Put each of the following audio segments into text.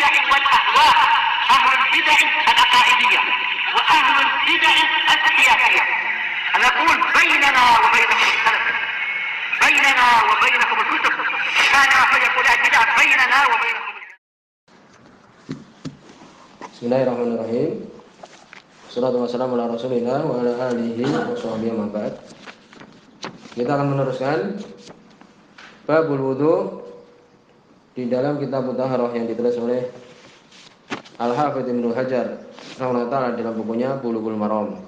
البدع والأهواء، أهل البدع العقائدية وأهل البدع السياسية. نقول بيننا وبينكم السلف، بيننا وبينكم الكتب، كان فيقول البدع بيننا وبينكم. Bismillahirrahmanirrahim. Wassalatu wassalamu ala Rasulillah wa ala alihi wa sahbihi wa ba'd. Kita akan meneruskan babul wudu di dalam kitab Taharah yang ditulis oleh Al-Hafidz Ibnu Hajar rahimahullah ta'ala dalam bukunya Bulughul Maram.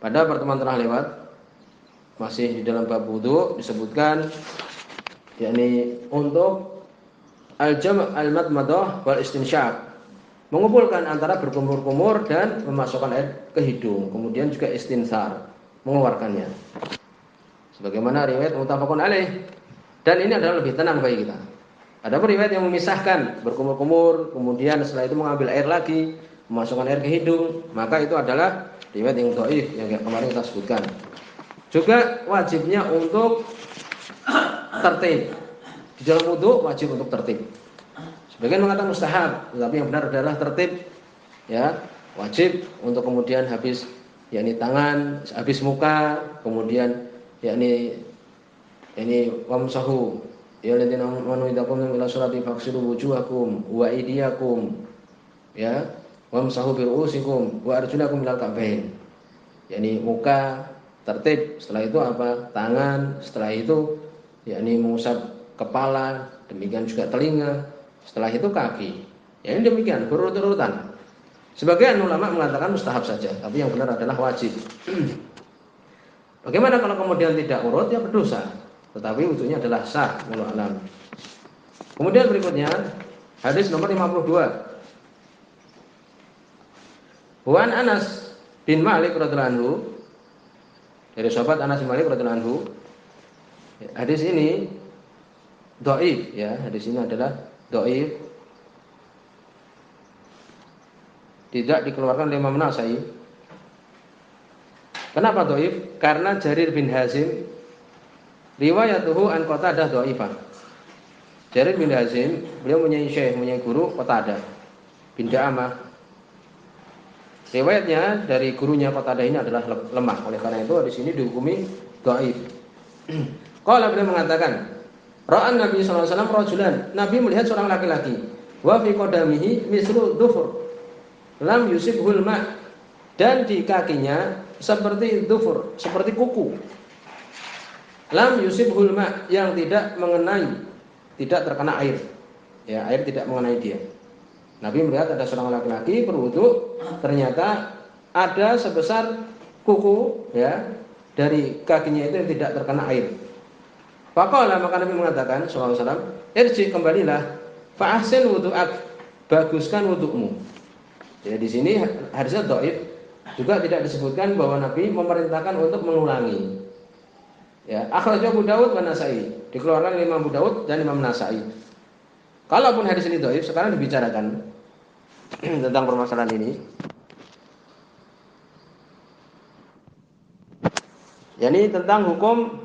Pada pertemuan telah lewat masih di dalam bab wudu disebutkan yakni untuk al-jam' al-madmadah wal istinsyaq, mengumpulkan antara berkumur-kumur dan memasukkan air ke hidung, kemudian juga istinsar, mengeluarkannya. Sebagaimana riwayat muttafaqun alaih, dan ini adalah lebih tenang bagi kita. Ada riwayat yang memisahkan berkumur-kumur, kemudian setelah itu mengambil air lagi, memasukkan air ke hidung, maka itu adalah riwayat yang dhaif yang kemarin kita sebutkan. Juga wajibnya untuk tertib. Di dalam wudu wajib untuk tertib. Sebagian mengatakan mustahab, tetapi yang benar adalah tertib. Ya, wajib untuk kemudian habis yakni tangan, habis muka, kemudian yakni wamsahu ya ladina amanu idza qumtum ila sholati faghsilu wujuhakum wa aydiyakum ya wamsahu bi ru'usikum wa arjulakum ilal ka'bain. Yakni muka tertib, setelah itu apa? Tangan, setelah itu yakni mengusap kepala, demikian juga telinga, setelah itu kaki. Ya ini demikian berurut-urutan. Sebagian ulama mengatakan mustahab saja, tapi yang benar adalah wajib. Bagaimana kalau kemudian tidak urut? Ya berdosa. Tetapi wudunya adalah sah, wallahu a'lam. Kemudian berikutnya hadis nomor 52. Wan Anas bin Malik radhiyallahu anhu, dari sahabat Anas bin Malik radhiyallahu anhu. Hadis ini dhaif ya, hadis ini adalah dhaif. Tidak dikeluarkan oleh Imam Nasa'i. Kenapa dhaif? Karena Jarir bin Hazim riwayatuhu an Qatadah dhaifah. Jarir bin Hazim beliau mempunyai syekh, mempunyai guru Qatadah bin Da'amah. Riwayatnya dari gurunya Qatadah ini adalah lemah. Oleh karena itu di sini dihukumi dhaif. Qala beliau mengatakan, ra'an Nabi sallallahu alaihi wasallam rajulan. Nabi melihat seorang laki-laki. Wa fi qadamihi mislu dhufur. Lam yusibhul ma'. Dan di kakinya seperti dhufur, seperti kuku. Lam yusibhul ma', yang tidak mengenai, tidak terkena air. Ya, air tidak mengenai dia. Nabi melihat ada seorang laki-laki berwudu, ternyata ada sebesar kuku ya dari kakinya itu yang tidak terkena air. Faqala, maka Nabi mengatakan sallallahu alaihi wasallam, irji, kembalilah, fa ahsin wudu'ak, baguskan wudu'mu. Ya di sini hadisnya dhaif, juga tidak disebutkan bahwa Nabi memerintahkan untuk mengulangi. Ya, akhrajahu Abu Dawud wa Nasa'i, dikeluarkan oleh Imam Abu Dawud dan Imam Nasa'i. Kalaupun hadis ini dhaif, sekarang dibicarakan tentang permasalahan ini. Yani tentang hukum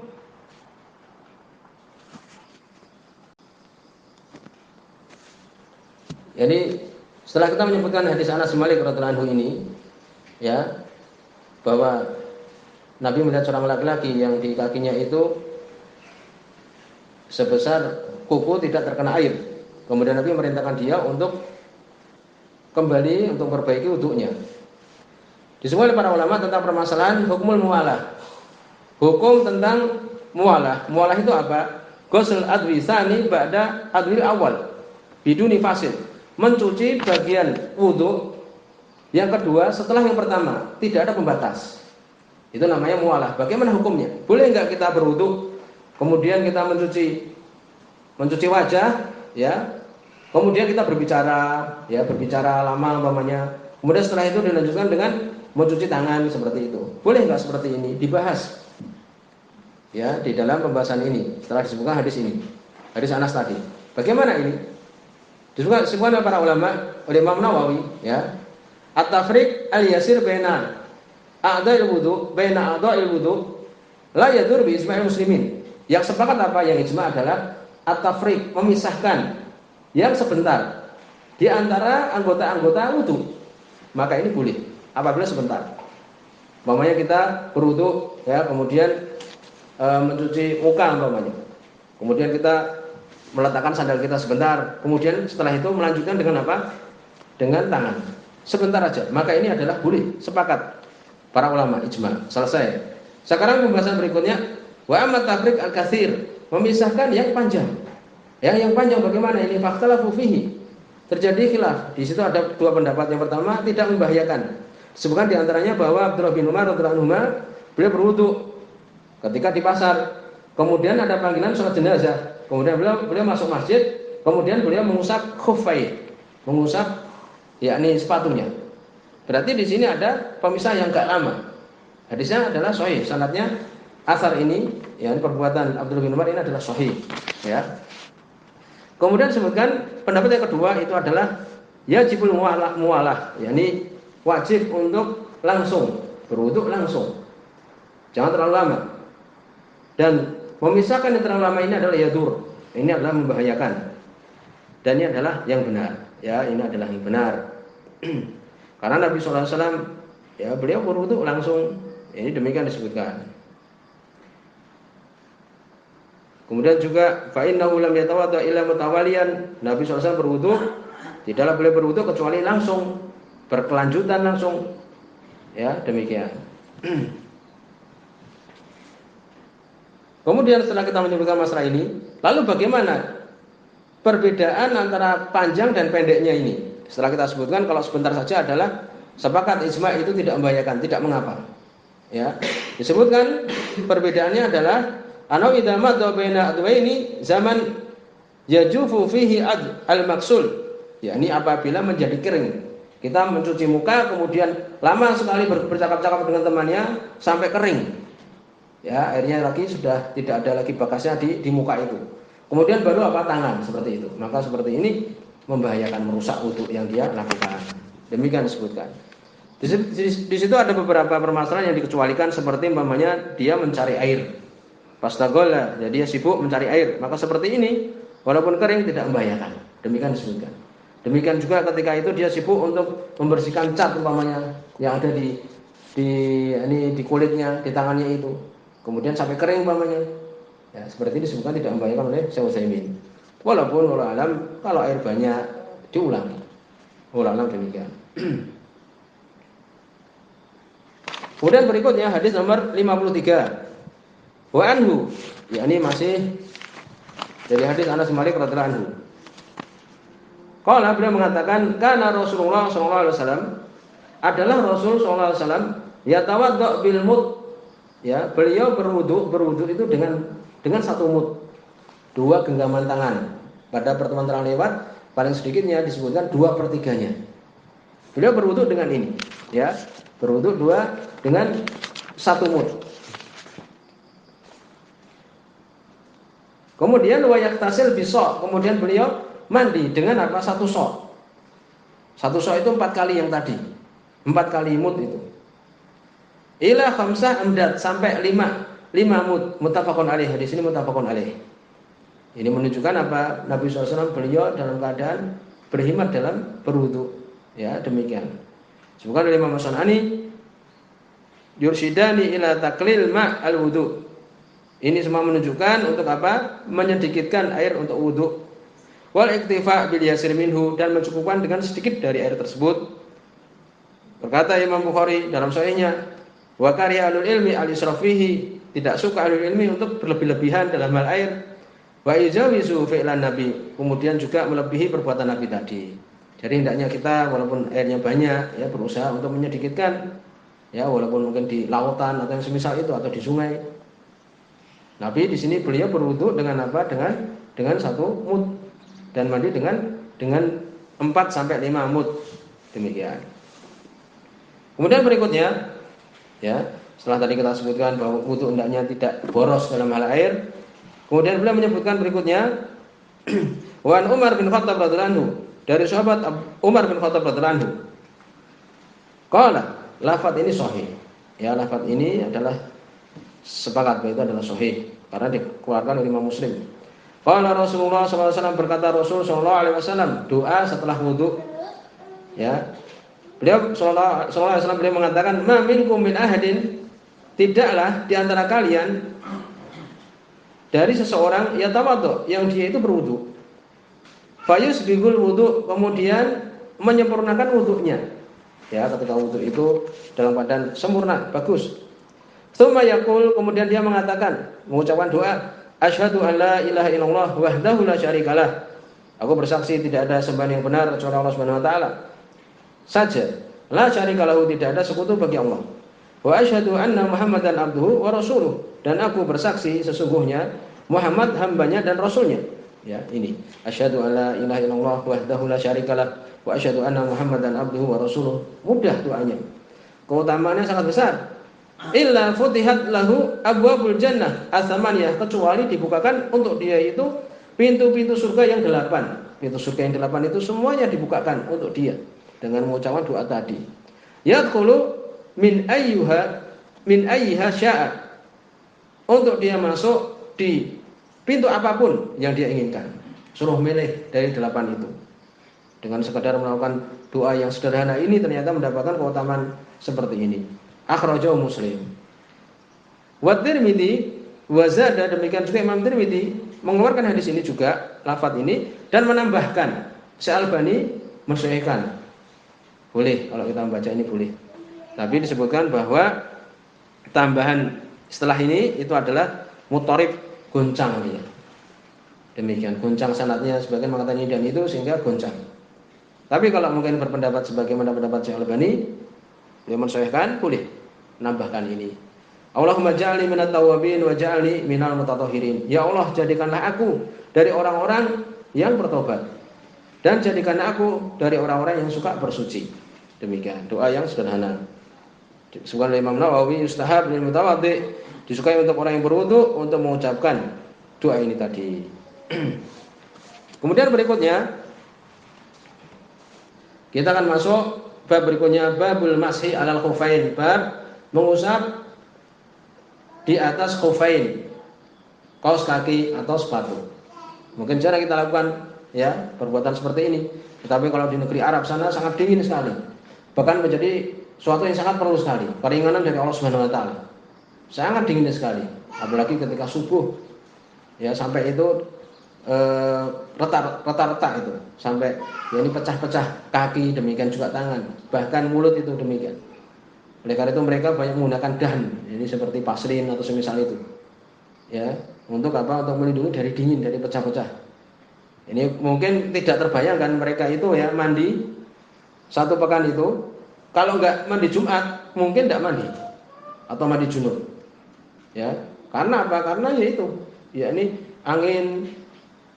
setelah kita menyebutkan hadis Anas bin Malik radhiyallahu anhu ini, ya, bahwa Nabi melihat seorang laki-laki yang di kakinya itu sebesar kuku tidak terkena air. Kemudian Nabi memerintahkan dia untuk kembali untuk memperbaiki wudunya. Disebut oleh para ulama tentang permasalahan hukumul muwalah. Hukum tentang muwalah. Muwalah itu apa? Ghusl adwi tsani ba'da adwi awal biduni fasil. Mencuci bagian wudu yang kedua setelah yang pertama, tidak ada pembatas. Itu namanya muwalah. Bagaimana hukumnya? Boleh enggak kita berwudu kemudian kita mencuci wajah, ya? Kemudian kita berbicara lama umpamanya. Kemudian setelah itu dilanjutkan dengan mencuci tangan seperti itu. Boleh enggak seperti ini? Dibahas. Ya, di dalam pembahasan ini setelah disebutkan hadis ini. Hadis Anas tadi. Bagaimana ini? Disebutkan oleh para ulama, oleh Imam Nawawi, ya. At-tafriq al-yasir baina a'dha'il wudu, baina a'dha'il wudu la yadur bi isma'il muslimin. Yang sepakat apa? Yang ijma' adalah at-tafriq, memisahkan yang sebentar di antara anggota-anggota wudu, maka ini boleh apabila sebentar. Umpamanya kita berwudu ya, kemudian mencuci muka umpamanya. Kemudian kita meletakkan sandal kita sebentar, kemudian setelah itu melanjutkan dengan apa? Dengan tangan. Sebentar aja. Maka ini adalah boleh, sepakat para ulama ijma. Selesai. Sekarang pembahasan berikutnya, wa amma tafriq al-katsir, memisahkan yang panjang. Yang panjang bagaimana ini? Fakhtalafu fihi. Terjadi khilaf. Di situ ada dua pendapat. Yang pertama, tidak membahayakan. Disebutkan di antaranya bahwa Abdullah bin Umar radhiyallahu anhu beliau berwudu ketika di pasar. Kemudian ada panggilan sholat jenazah. Kemudian beliau masuk masjid, kemudian beliau mengusap khuffai, mengusap yakni sepatunya. Berarti di sini ada pemisah yang enggak lama. Hadisnya adalah sahih, sanadnya asar ini, yakni perbuatan Abdullah bin Umar ini adalah sahih, ya. Kemudian disebutkan pendapat yang kedua itu adalah yajibul muwalah, yakni wajib untuk langsung berwudu langsung. Jangan terlalu lama. Dan memisahkan yang terlalu lama ini adalah yadur. Ini adalah membahayakan. Dan ini adalah yang benar. Ya, ini adalah yang benar. Karena Nabi SAW ya beliau berwudu langsung. Ini demikian disebutkan. Kemudian juga fa innahu lam yatawadda illa mutawaliyan. Nabi SAW berwudu, tidaklah beliau berwudu kecuali langsung, berkelanjutan langsung. Ya, demikian. Kemudian setelah kita menyebutkan masalah ini, lalu bagaimana perbedaan antara panjang dan pendeknya ini? Setelah kita sebutkan kalau sebentar saja adalah sepakat ijma itu tidak membahayakan, tidak mengapa. Ya, disebutkan perbedaannya adalah anau idza madha baina adwaini zaman yajufu fihi al-maksul. Yakni apabila menjadi kering. Kita mencuci muka kemudian lama sekali bercakap-cakap dengan temannya sampai kering. Ya, airnya lagi sudah tidak ada lagi bekasnya di muka itu. Kemudian baru apa tangan seperti itu. Maka seperti ini membahayakan, merusak wudu yang dia lakukan. Demikian disebutkan. Di situ ada beberapa permasalahan yang dikecualikan seperti umpamanya dia mencari air. Pastagola, jadi dia sibuk mencari air. Maka seperti ini walaupun kering tidak membahayakan. Demikian disebutkan. Demikian juga ketika itu dia sibuk untuk membersihkan cat umpamanya yang ada di kulitnya, di tangannya itu. Kemudian sampai kering umpamanya. Ya, seperti ini disebutkan tidak membahayakan oleh Syekh Utsaimin. Walaupun wallahu alam kalau air banyak diulangi. Wallahu alam demikian. Kemudian berikutnya hadis nomor 53. Wa anhu, yakni masih dari hadis Anas bin Malik radhiyallahu anhu. Qala beliau mengatakan kana Rasulullah sallallahu alaihi wasallam adalah Rasul sallallahu alaihi wasallam yatawadda bil mud. Ya, beliau berwudu itu dengan satu mud, dua genggaman tangan. Pada pertemuan terlewat paling sedikitnya disebutkan 2/3-nya. Beliau berwudu dengan ini, ya, berwudu dengan satu mud. Kemudian wayaktasil bisok, kemudian beliau mandi dengan apa? Satu sok. Satu sok itu 4 kali yang tadi, 4 kali mud itu. Ila khamsah amdad, sampai 5 mud. Muttafaqun alaih. Di sini muttafaqun alaih. Ini menunjukkan apa? Nabi SAW beliau dalam keadaan berhimmat dalam berwudu. Ya, demikian. Sebutkan oleh Imam As-Sanani, yursyidani ila taqlil ma' al-wudu. Ini semua menunjukkan untuk apa? Menyedikitkan air untuk wudu. Wal iktifa bil yasir minhu, dan mencukupkan dengan sedikit dari air tersebut. Berkata Imam Bukhari dalam sahihnya, wa kariha ahlul ilmi al-israf fihi, tidak suka ahlul ilmi untuk berlebih-lebihan dalam hal air. Wa ijawizu fi'lan nabi, kemudian juga melebihi perbuatan Nabi tadi. Jadi hendaknya kita walaupun airnya banyak ya berusaha untuk menyedikitkan, ya walaupun mungkin di lautan atau yang semisal itu atau di sungai. Nabi di sini beliau berwudu dengan apa? Dengan satu mud, dan mandi dengan 4 sampai 5 mud. Demikian. Kemudian berikutnya, ya, setelah tadi kita sebutkan bahwa wudu hendaknya tidak boros dalam hal air, kemudian beliau menyebutkan berikutnya Wan Umar bin Khattab radhiyallahu anhu, dari sahabat Umar bin Khattab radhiyallahu anhu. Qala, lafaz ini sahih. Ya, lafaz ini adalah sepakat bahwa itu adalah sahih karena dikeluarkan oleh Imam Muslim. Qala Rasulullah sallallahu alaihi wasallam, berkata Rasul sallallahu alaihi wasallam, doa setelah wudu. Ya. Beliau sallallahu alaihi wasallam beliau mengatakan, "Ma minkum min ahadin," tidaklah di antara kalian dari seseorang ya tawadhu yang dia itu berwudu. Fayusbigul wudu, kemudian menyempurnakan wudunya. Ya, ketika wudu itu dalam keadaan sempurna, bagus. Tsumma yaqul, kemudian dia mengatakan, mengucapkan doa, asyhadu an la ilaha illallah wahdahu la syarikalah. Aku bersaksi tidak ada sembahan yang benar kecuali Allah Subhanahu wa taala saja. La syarikalahu, tidak ada sekutu bagi Allah. Wa asyhadu anna Muhammadan abduhu wa rasuluh, dan aku bersaksi sesungguhnya Muhammad hambanya dan rasulnya. Ya, ini asyhadu an la ilaha illallah wahdahu la syarikalah wa asyhadu anna Muhammadan abduhu wa rasuluh. Mudah doanya. Keutamaannya sangat besar. Illa futihat lahu abwabul jannah atsamaniyah, kecuali dibukakan untuk dia itu pintu-pintu surga yang 8. Pintu surga yang 8 itu semuanya dibukakan untuk dia dengan mengucapkan doa tadi. Yadkhulu min ayyiha sya'a, untuk dia masuk di pintu apapun yang dia inginkan. Suruh milih dari 8 itu. Dengan sekadar melakukan doa yang sederhana ini ternyata mendapatkan keutamaan seperti ini. Akhrajahu Muslim. Wa Tirmidzi wa zada, demikian juga Imam Tirmidzi mengeluarkan hadis ini juga, lafaz ini, dan menambahkan, Syalbani mensahihkan. Boleh kalau kita membaca ini boleh. Tapi disebutkan bahwa tambahan setelah ini itu adalah mutarib, goncang dia. Demikian, goncang sanadnya sebagian mengatakan ini dan itu sehingga goncang. Tapi kalau mungkin berpendapat sebagaimana pendapat Syekh Albani, dia mensahihkan, boleh menambahkan ini. Allahumma ja'alni minat tawabin wa ja'alni minal mutatahhirin. Ya Allah, jadikanlah aku dari orang-orang yang bertobat dan jadikanlah aku dari orang-orang yang suka bersuci. Demikian doa yang sederhana. Disebutkan oleh Imam Nawawi, yustahab lil mutawaddi, disukai untuk orang yang berwudu untuk mengucapkan doa ini tadi. Kemudian berikutnya kita akan masuk bab berikutnya, babul mashi alal khufain, bab mengusap di atas khufain, kaos kaki atau sepatu. Mungkin jarang kita lakukan ya perbuatan seperti ini, tetapi kalau di negeri Arab sana sangat dingin sekali, bahkan menjadi suatu yang sangat perlu sekali, keringanan dari Allah Subhanahu wa taala. Sangat dingin sekali, apalagi ketika subuh ya, sampai itu retak-retak itu, sampai ya ini pecah-pecah kaki, demikian juga tangan, bahkan mulut itu demikian. Oleh karena itu mereka banyak menggunakan dahan, ini seperti pasrin atau semisal itu, ya, untuk apa? Untuk melindungi dari dingin, dari pecah-pecah. Ini mungkin tidak terbayangkan mereka itu ya mandi satu pekan itu, kalau enggak mandi Jumat mungkin enggak mandi atau mandi junub, ya. Karena apa? Karena ya itu, ya ini angin,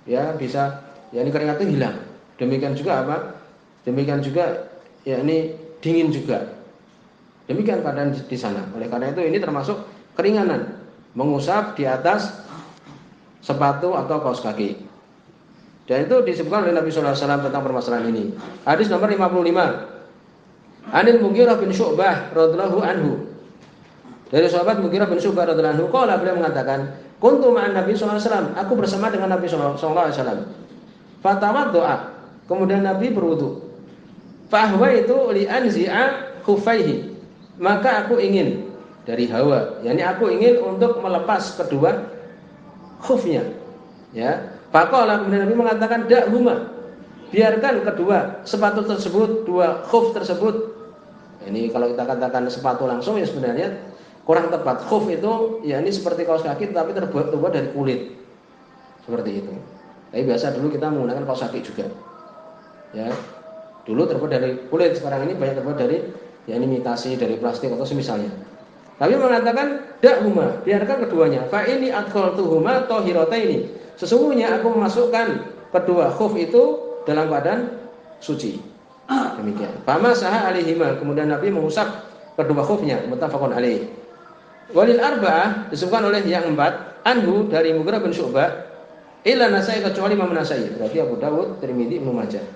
ya bisa, ya ini keringat itu hilang. Demikian juga apa? Demikian juga ya ini dingin juga. Demikian keadaan di sana. Oleh karena itu ini termasuk keringanan, mengusap di atas sepatu atau kaos kaki. Dan itu disebutkan oleh Nabi sallallahu alaihi wasallam tentang permasalahan ini. Hadis nomor 55. Anil Mughirah bin Syu'bah radhiyallahu anhu. Dari sahabat Mughirah bin Syu'bah radhiyallahu anhu, qala, beliau mengatakan, kuntu ma'an Nabi sallallahu alaihi wasallam, aku bersama dengan Nabi sallallahu alaihi wasallam. Fatawaddu'a, kemudian Nabi berwudu. Fa ahwaitu li anzi'a khuffaihi, maka aku ingin dari hawa, yakni aku ingin untuk melepas kedua khufnya, ya. Faqala, kemudian Nabi mengatakan, da'huma, biarkan kedua sepatu tersebut, dua khuf tersebut. Ini kalau kita katakan sepatu langsung ya sebenarnya kurang tepat. Khuf itu ya ini seperti kaos kaki tapi terbuat dari kulit, seperti itu. Tapi biasa dulu kita menggunakan kaos kaki juga, ya. Dulu terbuat dari kulit, sekarang ini banyak terbuat dari ya imitasi dari plastik atau semisalnya. Tapi mengatakan da'huma, biarkan keduanya. Fa ini adkhaltuhuma tahirataini, sesungguhnya aku memasukkan kedua khuf itu dalam keadaan suci. Demikian. Fama saha alaihima, kemudian Nabi mengusap kedua khufnya, muttafaqun alaih. Walil arba'ah, disebutkan oleh yang 4, anhu dari Mughirah bin Syu'bah, illa Nasai, kecuali Imam Nasai, berarti Abu Dawud, Tirmidzi, Ibnu Majah.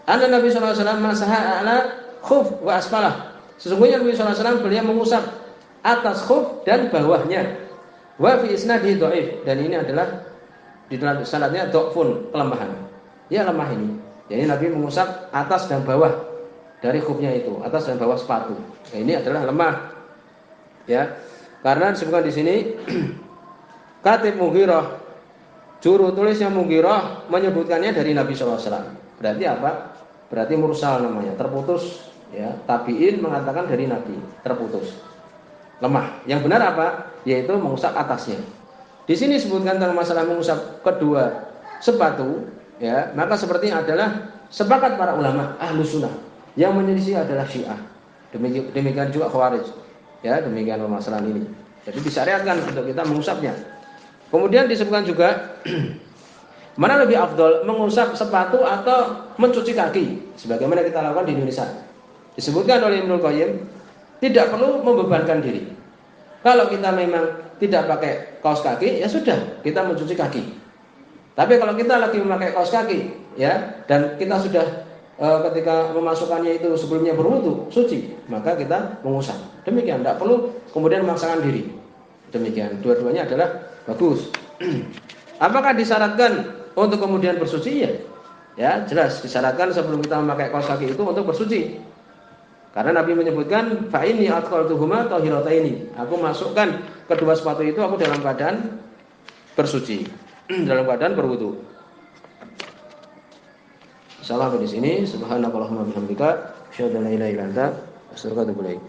Anna Nabi sallallahu alaihi wasallam masaha ala khuf wa asfalah, sesungguhnya Nabi sallallahu alaihi wasallam beliau mengusap atas khuf dan bawahnya. Wa fi isnadihi dhaif, dan ini adalah di dalam sanadnya dhafun, kelemahan. Ya lemah ini. Jadi Nabi mengusap atas dan bawah dari khufnya itu, atas dan bawah sepatu. Nah, ini adalah lemah. Ya. Karena disebutkan di sini Katib Mughirah, juru tulisnya Mughirah menyebutkannya dari Nabi SAW. Berarti apa? Berarti mursal namanya, terputus. Ya, tabiin mengatakan dari Nabi, terputus, lemah. Yang benar apa? Yaitu mengusap atasnya. Di sini disebutkan tentang masalah mengusap kedua sepatu, ya, maka sepertinya adalah sepakat para ulama Ahlus Sunnah. Yang menyelisih adalah Syiah. Demikian juga Khawarij. Ya, demikian permasalahan ini. Jadi disyariatkan untuk kita mengusapnya. Kemudian disebutkan juga mana lebih afdol, mengusap sepatu atau mencuci kaki, sebagaimana kita lakukan di Indonesia. Disebutkan oleh Ibnu Qayyim, tidak perlu membebankan diri. Kalau kita memang tidak pakai kaos kaki, ya sudah, kita mencuci kaki. Tapi kalau kita lagi memakai kaos kaki, ya, dan kita sudah ketika memasukkannya itu sebelumnya berwudu, suci, maka kita mengusap. Demikian, tidak perlu kemudian memaksakan diri. Demikian, dua-duanya adalah bagus. Apakah disyaratkan untuk kemudian bersuci? Ya, jelas disyaratkan sebelum kita memakai kaos kaki itu untuk bersuci. Karena Nabi menyebutkan fa inni adkhaltuhuma tahirataini. Aku masukkan kedua sepatu itu aku dalam keadaan bersuci, dalam keadaan berwudu. Insyaallah di sini subhanakallahumma bihamdika asyhadu an la ilaha illa anta astaghfiruka wa atubu ilaik.